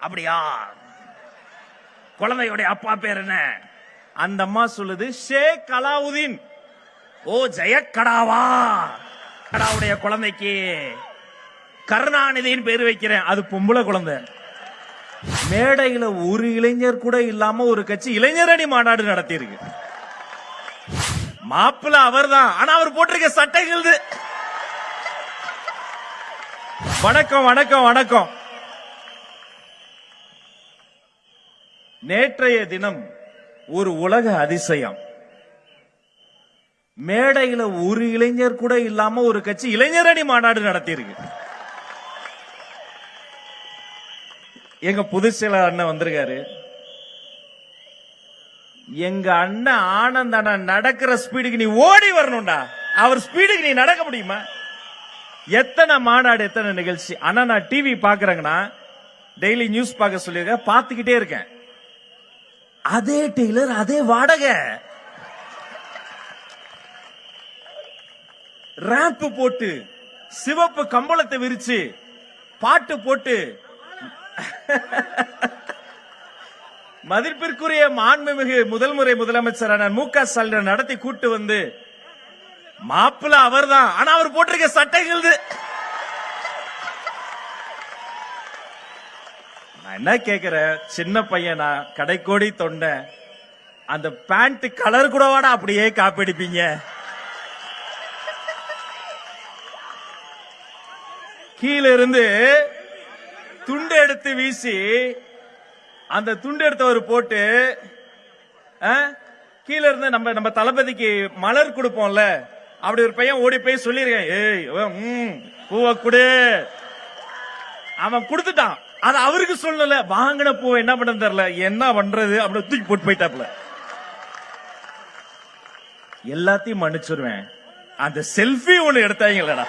அப்படியா? குழந்தையுடைய அப்பா பேர் என்ன? அந்த அம்மா சொல்லுது ஷேக் அலாவுதீன். ஓ ஜெயக்கடாவா? கடாவுடைய குழந்தைக்கு கருணாநிதியின் பேர் வைக்கிறேன். அது பொம்பளை குழந்தை. மேடையில ஒரு இளைஞர் கூட இல்லாம ஒரு கட்சி இளைஞரணி மாநாடு நடத்தி இருக்கு. மாப்பிள்ள அவர் தான், ஆனா அவர் போட்டிருக்க சட்டைகள். வணக்கம் வணக்கம் வணக்கம். நேற்றைய தினம் ஒரு உலக அதிசயம். மேடையில ஒரு இளைஞர் கூட இல்லாம ஒரு கட்சி இளைஞரணி மாநாடு நடத்தி இருக்கு. எங்க பொதுச் செயலாளர் அண்ணன் வந்திருக்காரு. எங்க அண்ணன் ஆனந்த் அண்ணன் நடக்கிற ஸ்பீடுக்கு நீ ஓடி வரணும்டா. அவர் ஸ்பீடுக்கு நீ நடக்க முடியுமா? எத்தனை மாநாடு, எத்தனை நிகழ்ச்சி. ஆனா நான் டிவி பாக்குறேங்கன்னா, டெய்லி நியூஸ் பார்க்க சொல்லியிருக்கேன், பார்த்துக்கிட்டே இருக்கேன். அதே டெய்லர், அதே வாடகை, ரேம்ப் போட்டு சிவப்பு கம்பளத்தை விரிச்சு பாட்டு போட்டு மதிப்பிற்குரிய மாண்புமிகு முதல் முறை முதலமைச்சரான மு.க. ஸ்டாலின் நடத்தி கூட்டு வந்து மாப்பிள்ள அவர் தான், ஆனா அவர் போட்டிருக்க சட்டைகள். நான் என்ன கேக்குறேன், சின்ன பையனா, கடைக்கோடி தொண்டை, அந்த பேண்ட் கலர் கூட வாடா அப்படியே காப்பிடிப்பீங்க. கீழ இருந்து துண்டு எடுத்து வீசி அந்த துண்டு எடுத்தவர் போட்டு கீழ இருந்து நம்ம தளபதிக்கு மலர் கொடுப்போம்ல, அப்படி ஒரு பையன் ஓடி போய் சொல்லிருக்கேன், ஏய் பூவை கொடு. அவன் கொடுத்துட்டான். அது அவருக்கு சொல்லல, வாங்கின பூவை என்ன பண்ண தெரியல, என்ன பண்றது அப்படி தூக்கி போட்டு போயிட்டாப்ல. எல்லாத்தையும் மன்னிச்சிருவேன், அந்த செல்ஃபி ஒண்ணு எடுத்தாங்களடா.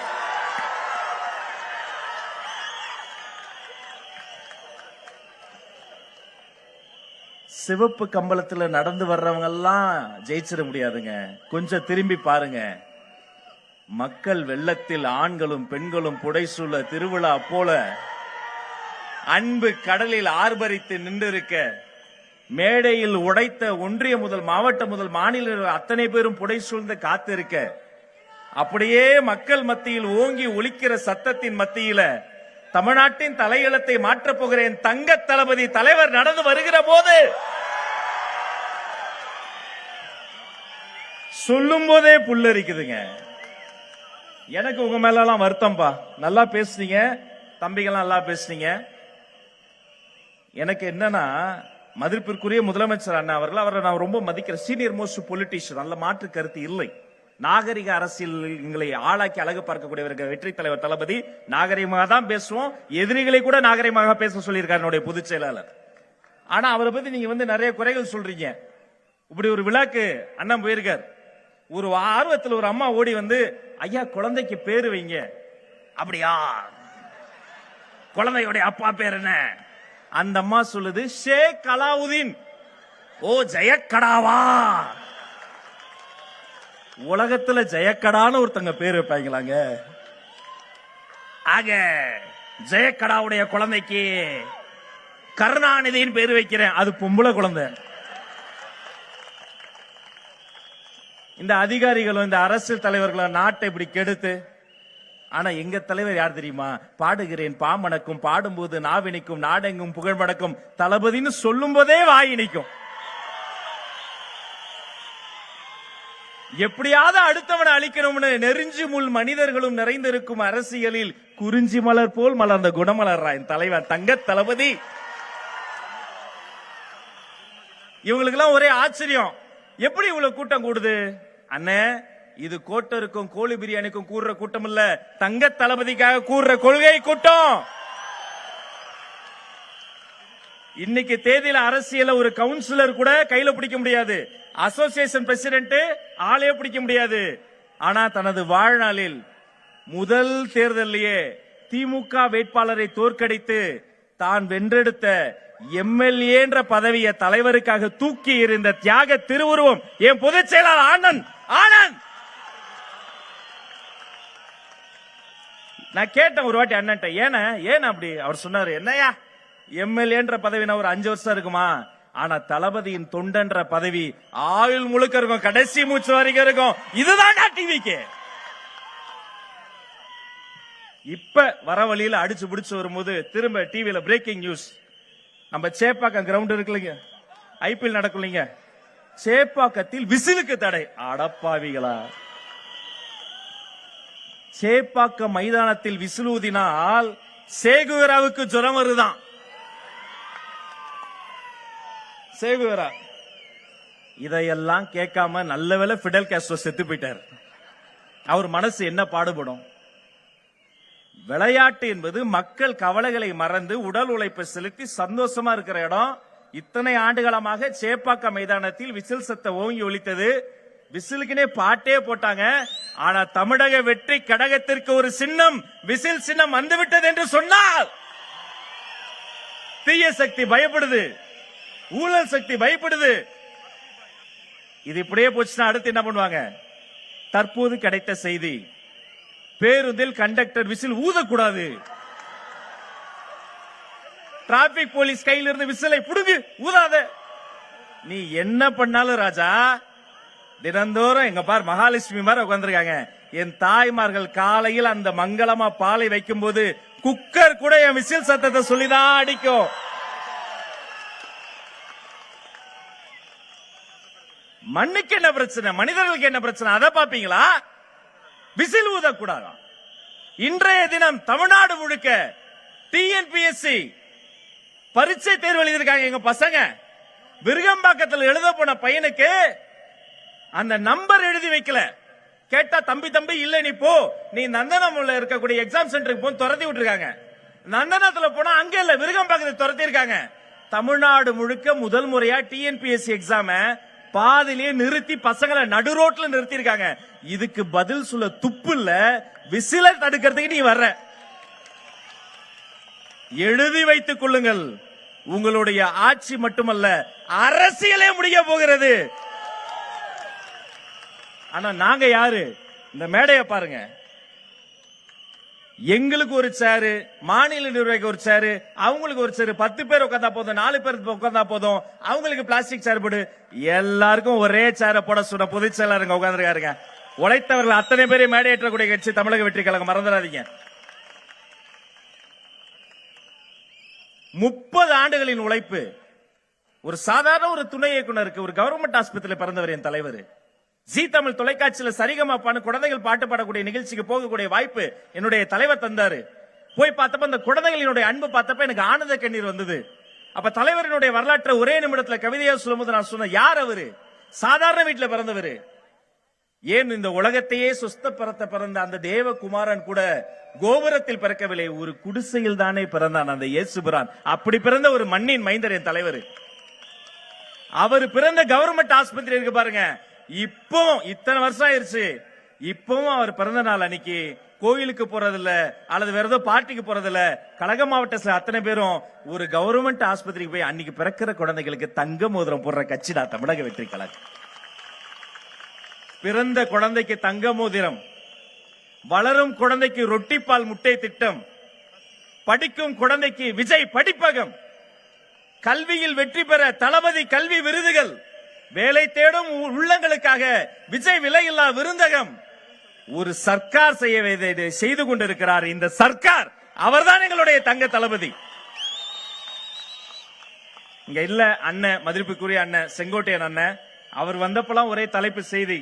சிவப்பு கம்பளத்துல நடந்து வர்றவங்க எல்லாம் ஜெயிச்சிட முடியாதுங்க. கொஞ்சம் திரும்பி பாருங்க. மக்கள் வெள்ளத்தில் ஆண்களும் பெண்களும் புடைசூழ திருவிழா போல அன்பு கடலில் ஆர்ப்பரித்து நின்றிருக்க, மேடையில் உடைத்த ஒன்றிய முதல் மாவட்ட முதல் மாநில அத்தனை பேரும் புடைசூழ்ந்து காத்திருக்க, அப்படியே மக்கள் மத்தியில் ஓங்கி ஒலிக்கிற சத்தத்தின் மத்தியில தமிழ்நாட்டின் தலையெழுத்தை மாற்றப் போகிறேன் தங்க தளபதி தலைவர் நடந்து வருகிற போது சொல்லும் போதே புல்லரிக்குதுங்க. எனக்கு உங்க மேல எல்லாம் வருத்தம்பா. நல்லா பேசுனீங்க தம்பிகள்லாம், நல்லா பேசுனீங்க. எனக்கு என்னன்னா, மதிப்பிற்குரிய முதலமைச்சர் அண்ணா அவர்கள், அவரை நான் ரொம்ப மதிக்கிற சீனியர் மோஸ்ட் பொலிட்டீஷியன், நல்ல மாற்று கருத்து இல்லை. நாகரிக அரசியல் எங்களை ஆளாக்கி அழகு பார்க்கக்கூடியவர்கள் வெற்றி தலைவர் தளபதி. நாகரிகமாக தான் பேசுவோம், எதிரிகளை கூட நாகரிகமாக பேச சொல்லியிருக்காரு என்னுடைய பொதுச் செயலாளர். ஆனா அவரை பத்தி நீங்க நிறைய குறைகள் சொல்றீங்க. இப்படி ஒரு விழாக்கு அண்ணன் போயிருக்கார். ஒரு ஆர்வத்தில் ஒரு அம்மா ஓடி வந்து, ஐயா குழந்தைக்கு பேரு வைங்க. அப்படியா? குழந்தையுடைய அப்பா பேர் என்ன? அந்த அம்மா சொல்லுது ஷேக் அலாவுதீன். ஓ ஜெயக்கடாவா? உலகத்துல ஜெயக்கடான்னு ஒருத்தங்க பேர் வைப்பாங்களாங்க? ஆக ஜெயக்கடாவுடைய குழந்தைக்கு கருணாநிதியின் பேர் வைக்கிறேன். அது பொம்பளை குழந்தை. இந்த அதிகாரிகளும் இந்த அரசியல் தலைவர்களும் நாட்டை இப்படி கெடுத்து, ஆனா எங்க தலைவர் யார் தெரியுமா? பாடுகிறேன் பாமணக்கும், பாடும்போது நாவினிக்கும், நாடெங்கும் புகழ் மடக்கும், தளபதினு சொல்லும் போதே வாயினிக்கும். எப்படியாவது அடுத்தவனை அழிக்கணும்னு நெருஞ்சி முள் மனிதர்களும் நிறைந்திருக்கும் அரசியலில் குறிஞ்சி மலர் போல் மலர்ந்த குணமலர்றான் தலைவர் தங்க தளபதி. இவங்களுக்கு எல்லாம் ஒரே ஆச்சரியம், எப்படி இவ்வளவு கூட்டம் கூடுது? அண்ணே, இது கோட்டருக்கும் கோழி பிரியாணிக்கும் கூடுற கூட்டம் இல்ல, தங்க தளபதிக்காக கூடுற கொள்கை கூட்டம். இன்னைக்கு தேதியில அரசியல ஒரு கவுன்சிலர் கூட கையில பிடிக்க முடியாது, அசோசியேஷன் பிரசிடென்ட் ஆளே பிடிக்க முடியாது. ஆனா தனது வாழ்நாளில் முதல் தேர்தலிலேயே திமுக வேட்பாளரை தோற்கடித்து தான் வென்றெடுத்த எம்எல்ஏ என்ற பதவியை தலைவருக்காக தூக்கி இருந்த தியாக திருவுருவம் என் பொதுச் செயலாளர் ஆனந்த். நான் கேட்டேன் ஒரு வாட்டி அண்ணன், ஏன் அப்படி? அவர் சொன்னாரு, என்னையா எம்எல்ஏன்ற பதவி ஒரு 5 வருஷம் இருக்குமா? ஆனா தளபதியின் தொண்டன்ற பதவி ஆயுள் முழுக்க இருக்கும், கடைசி மூச்சு வரைக்கும் இருக்கும். இதுதான் டிவிக்கு. இப்ப வர வழியில அடிச்சு பிடிச்சு வரும்போது திரும்ப டிவியில பிரேக்கிங் நியூஸ். நம்ம சேப்பாக்கம் கிரவுண்ட் இருக்குல்லைங்க, ஐபிஎல் நடக்கலைங்க, சேப்பாக்கத்தில் விசிலுக்கு தடை. அடப்பாவிகளா, சேப்பாக்கம் மைதானத்தில் விசில் ஊதினால் சேகுவராவுக்கு ஜுரம் வருதான். சேகுவரா இதையெல்லாம் கேட்காம நல்ல வேளை பிடல் காஸ்ட்ரோ செத்து போயிட்டார். அவர் மனசு என்ன பாடுபடும்? விளையாட்டு என்பது மக்கள் கவலைகளை மறந்து உடல் உழைப்பை செலுத்தி சந்தோஷமா இருக்கிற இடம். இத்தனை ஆண்டுகாலமாக சேப்பாக்கம் மைதானத்தில் விசில் சத்தம் ஓங்கி ஒலித்தது. விசிலுக்குனே பாட்டே போட்டாங்க. ஆனா தமிழக வெற்றி கழகத்திற்கு ஒரு சின்னம், விசில் சின்னம் வந்துவிட்டது என்று சொன்னால் தீய சக்தி பயப்படுது, ஊழல் சக்தி பயப்படுது. இது இப்படியே போச்சுன்னா அடுத்து என்ன பண்ணுவாங்க? தற்போது கிடைத்த செய்தி, பேருந்தில் கண்டக்டர் விசில் ஊதக்கூடாது. டிராபிக் போலீஸ் கையில் இருந்து விசிலை புடுங்கு, ஊதாத. நீ என்ன பண்ணாலும் ராஜா, தினந்தோறும் எங்க பார் மகாலட்சுமி மாதிரி உட்கார்ந்திருக்காங்க. என் தாய்மார்கள் காலையில் அந்த மங்களமா பாலை வைக்கும் போது குக்கர் கூட என் விசில் சத்தத்தை சொல்லிதான் அடிக்கும். மண்ணுக்கு என்ன பிரச்சனை, மனிதர்களுக்கு என்ன பிரச்சனை, அதை பாப்பீங்களா? விசில் ஊதக்கூடாதா? இன்றைய தினம் தமிழ்நாடு முழுக்க டிஎன்பிஎஸ்சி பரீட்சை தேர்வு எழுதியிருக்காங்க எங்க பசங்க. விருகம்பாக்கத்தில் எழுத போன பையனுக்கு அந்த நம்பர் எழுதி வைக்கல. கேட்டா தம்பி தம்பி இல்ல நீ போ, நீ நந்தனம்ல இருக்கக்கூடிய எக்ஸாம் சென்டருக்கு போ துரத்தி விட்டுருக்காங்க. நந்தனத்துல போனா அங்க இல்ல, விருகம்பாக்கத்தில் துரத்தி இருக்காங்க. தமிழ்நாடு முழுக்க முதல் முறையா டிஎன்பிஎஸ்சி எக்ஸாம பாதிலேயே நிறுத்தி பசங்களை நடு ரோட்ல நிறுத்தி இருக்காங்க. இதுக்கு பதில் சொல்ல துப்பு இல்ல. விசில தடுக்கிறதுக்கு நீ வர்ற. எழுதி வைத்துக் கொள்ளுங்கள், உங்களுடைய ஆட்சி மட்டுமல்ல அரசியலே முடிய போகிறது. ஆனா நாங்க யாரு? இந்த மேடையை பாருங்க. எங்களுக்கு ஒரு சேரு, மாநில நிர்வாகிக்கு ஒரு சேரு, அவங்களுக்கு ஒரு சேரு. 10 பேர் உட்காந்தா போதும், 4 பேர் உட்காந்தா போதும். அவங்களுக்கு பிளாஸ்டிக் சேர் போடு. எல்லாருக்கும் ஒரே சேரை போட சொன்ன பொதுச் செயலாளருங்க உட்கார்ந்துருக்காருங்க. உழைத்தவர்கள் அத்தனை பேரை மேடையேற்றக்கூடிய கட்சி தமிழக வெற்றி கழகம், மறந்துடாதீங்க. 30 ஆண்டுகளின் உழைப்பு. ஒரு சாதாரண ஒரு துணை இயக்குனருக்கு ஒரு கவர்மெண்ட் ஆஸ்பத்திரியில் பிறந்தவர் என் தலைவர். ஜி தமிழ் தொலைக்காட்சியில சரிகமாப்பான்னு குழந்தைகள் பாட்டு பாடக்கூடிய நிகழ்ச்சிக்கு போகக்கூடிய வாய்ப்பு என்னுடைய தலைவர் தந்தாரு. போய் பார்த்தப்ப அந்த குழந்தைகளினுடைய அன்பு பார்த்தப்ப எனக்கு ஆனந்த கண்ணீர் வந்தது. அப்ப தலைவரினுடைய வரலாற்றை ஒரே நிமிடத்துல கவிதையா சொல்லும்போது நான் சொன்ன, யார் அவரு? சாதாரண வீட்டுல பிறந்தவர். ஏன் இந்த உலகத்தையே சுஸ்தப்படுத்த பிறந்த அந்த தேவகுமாரன் கூட கோபுரத்தில் பிறக்கவில்லை, ஒரு குடிசையில் தானே பிறந்தான் அந்த இயேசுபிரான். அப்படி பிறந்த ஒரு மண்ணின் மைந்தர் என் தலைவர். அவர் பிறந்த கவர்மெண்ட் ஆஸ்பத்திரி இருக்கு பாருங்க. இப்போ இத்தனை வருஷம் ஆயிருச்சு, இப்பவும் அவர் பிறந்த நாள் அன்னைக்கு கோயிலுக்கு போறதில்ல அல்லது வேற ஏதோ பார்ட்டிக்கு போறதில்ல. கழக மாவட்டத்தில் அத்தனை பேரும் ஒரு கவர்மெண்ட் ஆஸ்பத்திரிக்கு போய் அன்னைக்கு பிறக்கிற குழந்தைகளுக்கு தங்க மோதிரம் போடுற கட்சி தான் தமிழக வெற்றி கழகம். பிறந்த குழந்தைக்கு தங்க மோதிரம், வளரும் குழந்தைக்கு ரொட்டிப்பால் முட்டை திட்டம், படிக்கும் குழந்தைக்கு விஜய் படிப்பகம், கல்வியில் வெற்றி பெற தளபதி கல்வி விருதுகள், வேலை தேடும் உள்ளங்களுக்காக விஜய் விலையில்லா விருந்தகம். ஒரு சர்க்கார் செய்து கொண்டிருக்கிறார் இந்த சர்க்கார். அவர்தான் எங்களுடைய தங்க தளபதி. இங்க இல்ல அண்ணன், மதிப்புக்குரிய அண்ணன் செங்கோட்டையன் அண்ணன். அவர் வந்தப்பெல்லாம் ஒரே தலைப்பு செய்தி,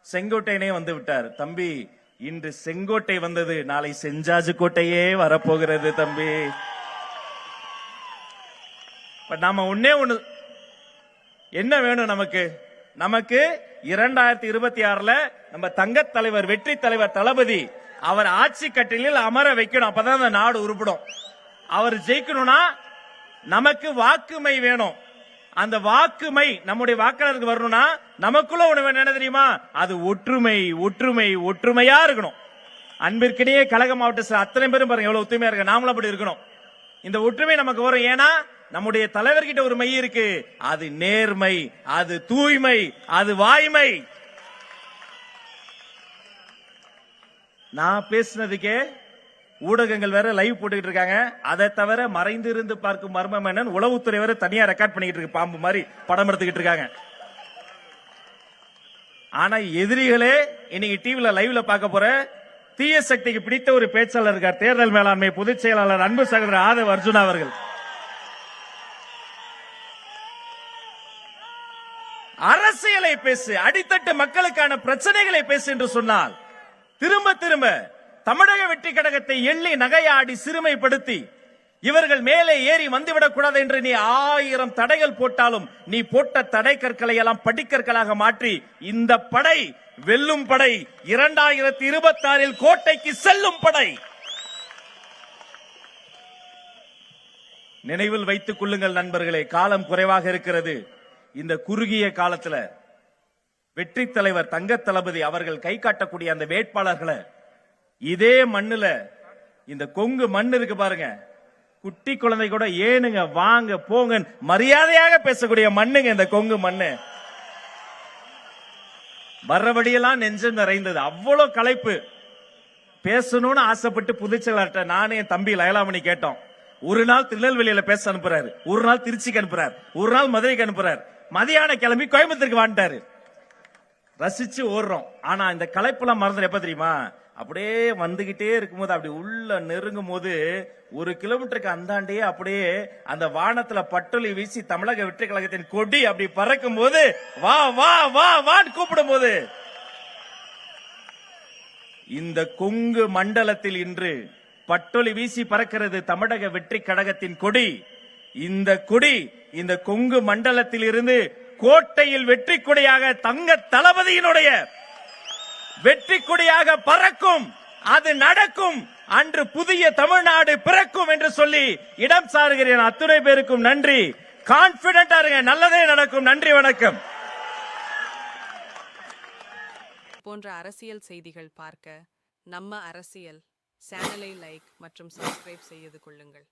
செங்கோட்டையனே வந்து விட்டார். தம்பி, இன்று செங்கோட்டை வந்தது, நாளை செஞ்சாஜு கோட்டையே வரப்போகிறது தம்பி. நாம ஒன்னே ஒண்ணு, என்ன வேணும் நமக்கு? நமக்கு 2026 நம்ம தங்க தலைவர் வெற்றி தலைவர் தளபதி அவர் ஆட்சி கட்டிலில் அமர வைக்கணும். அப்பதான் அந்த நாடு உருப்படும். அவர் ஜெயிக்கணும்னா நமக்கு வாக்குமை வேணும். அந்த வாக்குமை நம்முடைய வாக்காளருக்கு வரணும்னா நமக்குள்ள ஒண்ணு என்ன தெரியுமா? அது ஒற்றுமை, ஒற்றுமை, ஒற்றுமையா இருக்கணும். அன்பிற்கிடையே கழக மாவட்டத்தில் அத்தனை பேரும் பாருங்க எவ்வளவு ஒற்றுமையா இருக்கு. நாமளும் அப்படி இருக்கணும். இந்த ஒற்றுமை நமக்கு வரும். ஏன்னா நம்முடைய தலைவர்கிட்ட ஒரு மை இருக்கு. அது நேர்மை, அது தூய்மை, அது வாய்மை. நான் பேசினதுக்கே ஊடகங்கள் வேற லைவ் போட்டுக்கிட்டு இருக்காங்க. அதை தவிர மறைந்து இருந்து பார்க்கும் மர்மம் என்னன்னு உளவுத்துறை வேற தனியா ரெக்கார்ட் பண்ணிக்கிட்டு இருக்கு. பாம்பு மாதிரி படம் எடுத்துக்கிட்டு இருக்காங்க. ஆனா எதிரிகளே இன்னைக்கு டிவில லைவ்ல பார்க்க போற தீய சக்திக்கு பிடித்த ஒரு பேச்சாளர் இருக்கார். தேர்தல் மேலாண்மை பொதுச் செயலாளர் அன்பு சகோதரர் ஆதவ் அர்ஜுனா அவர்கள். அரசியலை பேசு, அடித்தட்டு மக்களுக்கான பிரச்சனைகளை பேசு என்று சொன்னால் திரும்ப திரும்ப தமிழக வெற்றி கழகத்தை எள்ளி நகையாடி சிறுமைப்படுத்தி இவர்கள் மேலே ஏறி வந்துவிடக் கூடாது என்று நீ 1000 தடைகள் போட்டாலும் நீ போட்ட தடை கற்களை எல்லாம் படிக்கற்களாக மாற்றி இந்த படை வெல்லும் படை, 2026 கோட்டைக்கு செல்லும் படை. நினைவில் வைத்துக் கொள்ளுங்கள் நண்பர்களே, காலம் குறைவாக இருக்கிறது. இந்த குறுகிய காலத்துல வெற்றி தலைவர் தங்க தளபதி அவர்கள் கை காட்டக்கூடிய அந்த வேட்பாளர்களை இதே மண்ணுல, இந்த கொங்கு மண் இருக்கு பாருங்க, குட்டி குழந்தை கூட ஏனுங்க வாங்க போங்க மரியாதையாக பேசக்கூடிய மண்ணுங்க இந்த கொங்கு மண்ணு. வர்றபடியெல்லாம் நெஞ்சம் நிறைந்தது. அவ்வளவு களைப்பு. பேசணும்னு ஆசைப்பட்டு புதுச்சேரிட்ட நானே என் தம்பி லயலாமணி கேட்டோம். ஒரு நாள் திருநெல்வேலியில பேச அனுப்புறாரு, ஒரு நாள் திருச்சிக்கு அனுப்புறாரு, ஒரு நாள் மதுரைக்கு அனுப்புறாரு, மதியான கிளம்பி கோயம்புத்தூருக்கு வந்துட்டாரு. ரசிச்சு ஓடுறோம். ஆனா இந்த களைப்பெல்லாம் மறந்துடும். எப்ப தெரியுமா? அப்படியே வந்துகிட்டே இருக்கும்போது அப்படி உள்ள நெருங்கும் போது 1 கிலோமீட்டருக்கு அந்தாண்டே அப்படியே அந்த வானத்துல பட்டொலி வீசி தமிழக வெற்றி கழகத்தின் கொடி அப்படி பறக்கும் போது வா வா வா வான்னு கூப்பிடும் போது இந்த கொங்கு மண்டலத்தில் இன்று பட்டொலி வீசி பறக்கிறது தமிழக வெற்றி கழகத்தின் கொடி. இந்த கொடி இந்த கொங்கு மண்டலத்தில் இருந்து கோட்டையில் வெற்றி கொடியாக தங்க தளபதியினுடைய வெற்றி கொடியாக பறக்கும். அது நடக்கும். அன்று புதிய தமிழ்நாடு பிறக்கும் என்று சொல்லி இடம் சாருகிறேன். அத்துணை பேருக்கும் நன்றி. கான்பிடென்டா இருங்க, நல்லதே நடக்கும். நன்றி, வணக்கம். போன்ற அரசியல் செய்திகள் பார்க்க நம்ம அரசியல் சேனலை லைக் மற்றும் சப்ஸ்கிரைப் செய்து கொள்ளுங்கள்.